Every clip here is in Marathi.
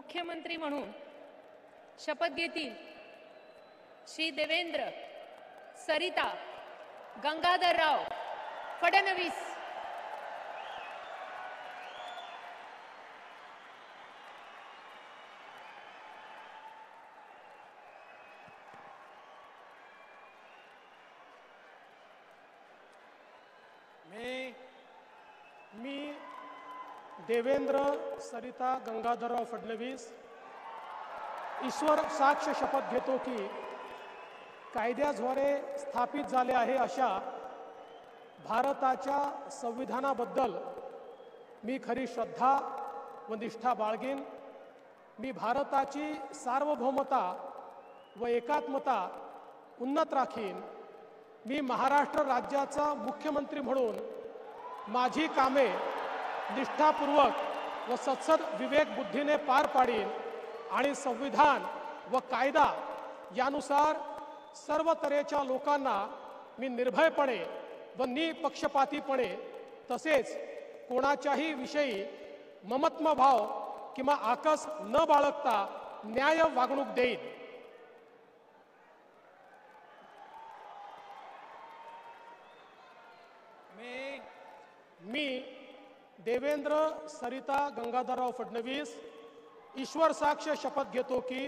मुख्यमंत्री म्हणून शपथ घेतील श्री देवेंद्र सरिता गंगाधरराव फडणवीस। मी देवेंद्र सरिता गंगाधरराव फडणवीस ईश्वर साक्ष शपथ घेतो की कायद्याद्वारे स्थापित झाले आहे अशा भारताच्या संविधानाबद्दल मी खरी श्रद्धा व निष्ठा बाळगीन। मी भारताची सार्वभौमता व एकात्मता उन्नत राखीन। मी महाराष्ट्र राज्याचा मुख्यमंत्री म्हणून माझी कामे निष्ठापूर्वक व सत्सद विवेक बुद्धीने पार पाडीन आणि संविधान व कायदा यानुसार सर्व तऱ्हेच्या लोकांना मी निर्भयपणे व निपक्षपातीपणे तसेच कोणाच्याही विषयी ममत्वभाव किंवा आकस न बाळगता न्याय वागणूक देईन। मी देवेंद्र सरिता गंगाधरराव फडणवीस ईश्वर साक्ष शपथ घेतो की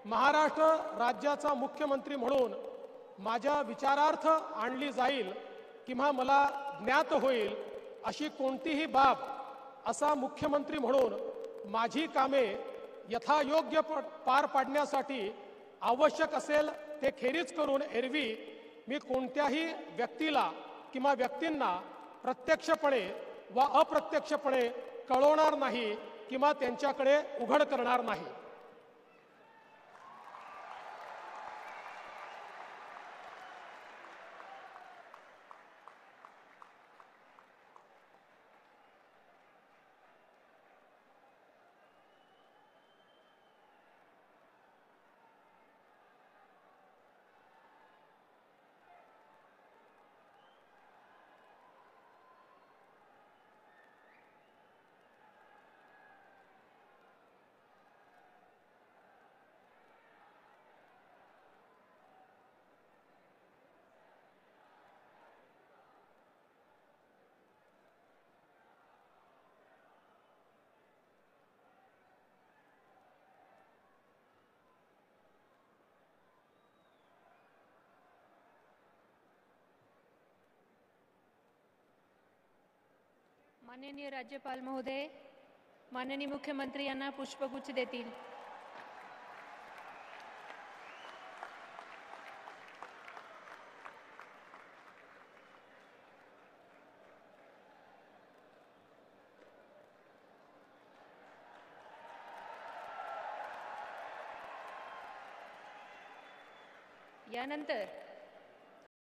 महाराष्ट्र राज्याचा मुख्यमंत्री म्हणून माझ्या विचारार्थ आणली जाईल किंवा मला ज्ञात होईल अशी कोणतीही बाब असा मुख्यमंत्री म्हणून माझी कामे यथायोग्य पार पाडण्यासाठी आवश्यक असेल ते खेरीज करून एरवी मी कोणत्याही व्यक्तीला किंवा व्यक्तींना प्रत्यक्षपणे व अप्रत्यक्षपणे कळवणार नाही किंवा त्यांच्याकडे उघड करणार नाही। माननीय राज्यपाल महोदय, माननीय मुख्यमंत्री यांना पुष्पगुच्छ देतील। यानंतर